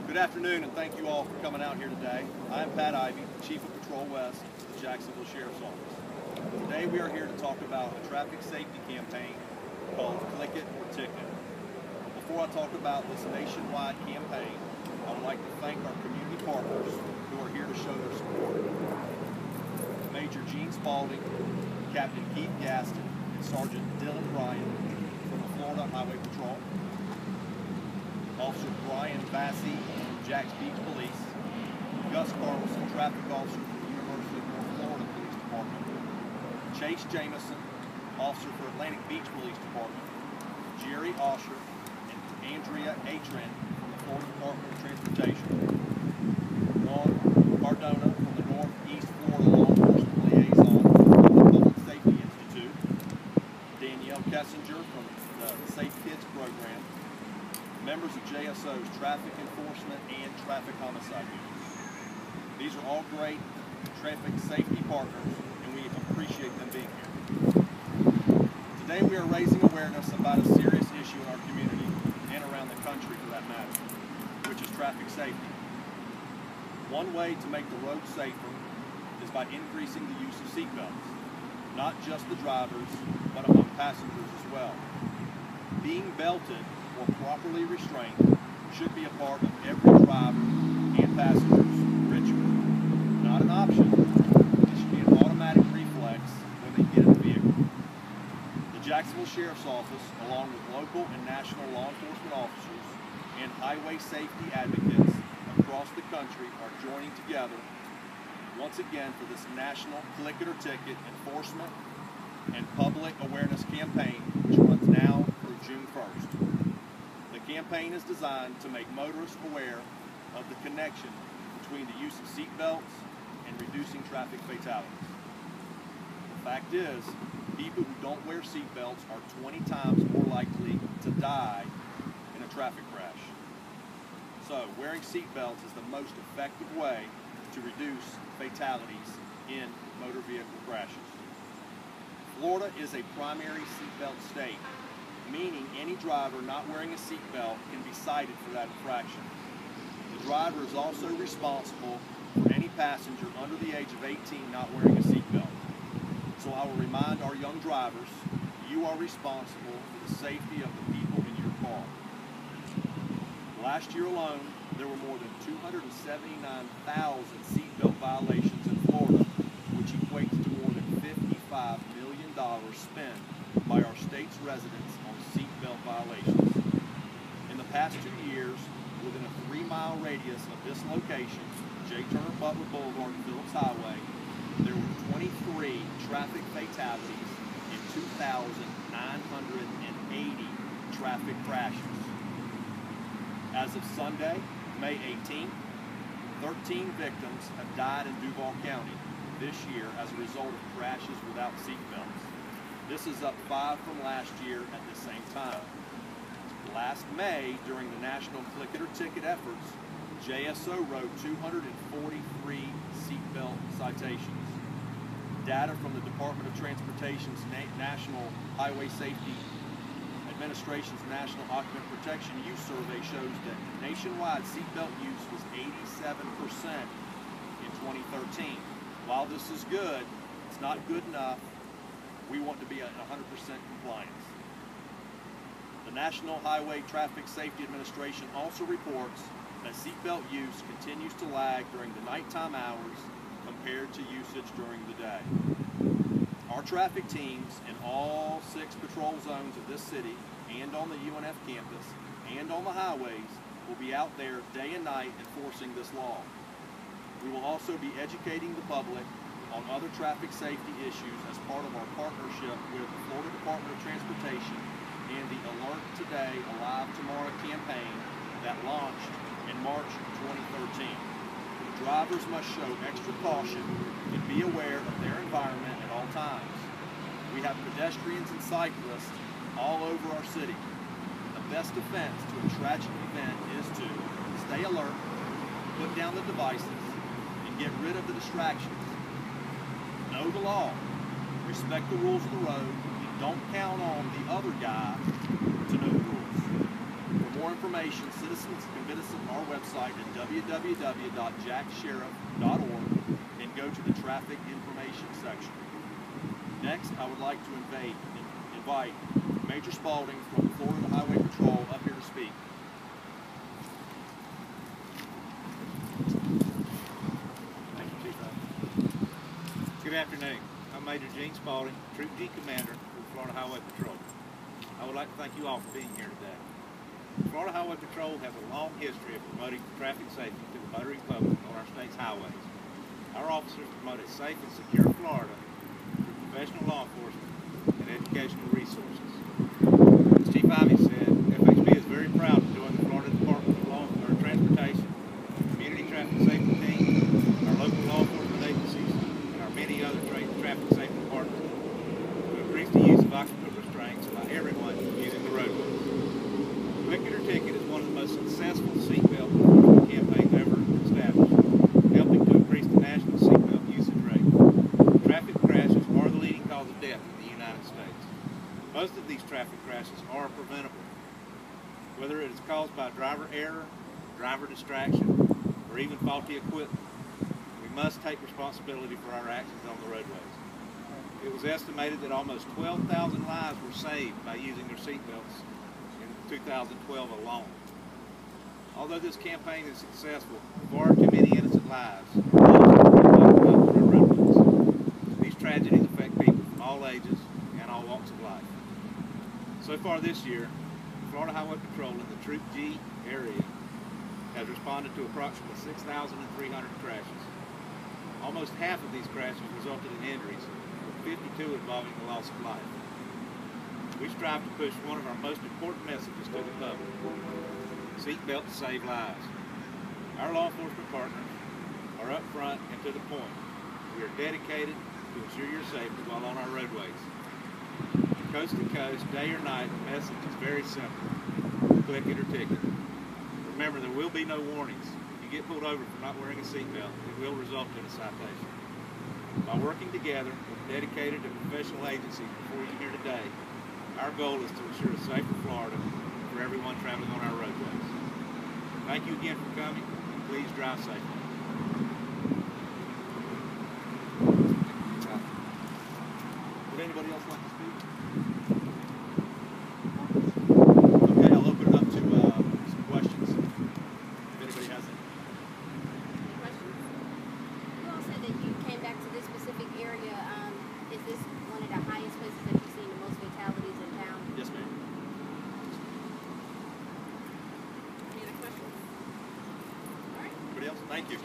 Good afternoon, and thank you all for coming out here today. I'm Pat Ivy, Chief of Patrol West of the Jacksonville Sheriff's Office. Today we are here to talk about a traffic safety campaign called Click It or Ticket. Before I talk about this nationwide campaign, I would like to thank our community partners who are here to show their support. Major Gene Spalding, Captain Keith Gaston, and Sergeant Dylan Bryan from the Florida Highway Patrol. Officer Brian Bassey from Jacksonville Beach Police, Gus Carlson, Traffic Officer from the University of North Florida Police Department, Chase Jameson, Officer for Atlantic Beach Police Department, Jerry Osher, and Andrea Atrin from the Florida Department of Transportation, Ron Cardona from the Northeast Florida Law Enforcement Liaison from the Public Safety Institute, Danielle Kessinger from the Safe Kids Program, members of JSO's traffic enforcement and traffic homicide units. These are all great traffic safety partners, and we appreciate them being here. Today we are raising awareness about a serious issue in our community and around the country for that matter, which is traffic safety. One way to make the road safer is by increasing the use of seatbelts, not just the drivers, but among passengers as well. Being belted or properly restrained should be a part of every driver and passenger's ritual. Not an option. It should be an automatic reflex when they get in the vehicle. The Jacksonville Sheriff's Office, along with local and national law enforcement officers and highway safety advocates across the country, are joining together once again for this national Click It or Ticket enforcement and public awareness campaign, which runs now through June 1st. The campaign is designed to make motorists aware of the connection between the use of seatbelts and reducing traffic fatalities. The fact is, people who don't wear seatbelts are 20 times more likely to die in a traffic crash. So, wearing seatbelts is the most effective way to reduce fatalities in motor vehicle crashes. Florida is a primary seatbelt state, meaning any driver not wearing a seatbelt can be cited for that infraction. The driver is also responsible for any passenger under the age of 18 not wearing a seatbelt. So I will remind our young drivers, you are responsible for the safety of the people in your car. Last year alone, there were more than 279,000 seatbelt violations in Florida, which equates to more than $55 million spent by our state's residents on seatbelt violations. In the past 2 years, within a 3-mile radius of this location, J. Turner Butler Boulevard and Phillips Highway, there were 23 traffic fatalities and 2,980 traffic crashes. As of Sunday, May 18th, 13 victims have died in Duval County this year as a result of crashes without seatbelts. This is up 5 from last year at the same time. Last May, during the national Click It or Ticket efforts, JSO wrote 243 seatbelt citations. Data from the Department of Transportation's National Highway Safety Administration's National Occupant Protection Use Survey shows that nationwide seatbelt use was 87% in 2013. While this is good, it's not good enough. We want to be at 100% compliance. The National Highway Traffic Safety Administration also reports that seatbelt use continues to lag during the nighttime hours compared to usage during the day. Our traffic teams in all 6 patrol zones of this city and on the UNF campus and on the highways will be out there day and night enforcing this law. We will also be educating the public on other traffic safety issues as part of our partnership with the Florida Department of Transportation and the Alert Today, Alive Tomorrow campaign that launched in March 2013. Drivers must show extra caution and be aware of their environment at all times. We have pedestrians and cyclists all over our city. The best defense to a tragic event is to stay alert, put down the devices, and get rid of the distractions. Know the law, respect the rules of the road, and don't count on the other guy to know the rules. For more more information, citizens can visit our website at www.JAXSHERIFF.org and go to the traffic information section. Next, I would like to invite Major Spalding from Florida Highway Patrol up here to speak. Thank you, Chief. Good afternoon. I'm Major Gene Spalding, Troop G Commander for the Florida Highway Patrol. I would like to thank you all for being here today. The Florida Highway Patrol has a long history of promoting traffic safety to the motoring public on our state's highways. Our officers promote a safe and secure Florida through professional law enforcement and educational resources. As Chief Ivy said, FHP is very proud to join the Florida Department of Transportation, community traffic safety team, our local law enforcement agencies, and our many other traffic safety partners to increase the use of occupant restraints by everyone using the roadways. Click It or Ticket is one of the most successful seatbelt enforcement campaigns ever established, helping to increase the national seatbelt usage rate. Traffic crashes are the leading cause of death in the United States. Most of these traffic crashes are preventable, whether it is caused by driver error, driver distraction, or even faulty equipment. We must take responsibility for our actions on the roadways. It was estimated that almost 12,000 lives were saved by using their seatbelts in 2012 alone. Although this campaign is successful, far too many innocent lives are lost on our roadways. These tragedies affect people from all ages and all walks of life. So far this year, the Florida Highway Patrol in the Troop G area has responded to approximately 6,300 crashes. Almost half of these crashes resulted in injuries, with 52 involving the loss of life. We strive to push one of our most important messages to the public: seatbelts save lives. Our law enforcement partners are up front and to the point. We are dedicated to ensure your safety while on our roadways. Coast to coast, day or night, the message is very simple: click it or ticket. Remember, there will be no warnings. If you get pulled over for not wearing a seatbelt, it will result in a citation. By working together with dedicated and professional agencies before you here today, our goal is to ensure a safer Florida for everyone traveling on our roadways. Thank you again for coming, and please drive safely. Would anybody else like to speak? Okay, I'll open it up to some questions. If anybody has any. Questions? You all said that you came back to this specific area. Is this one of the highest places that you've seen the most fatalities in town? Yes, ma'am. Any other questions? All right. Anybody else? Thank you.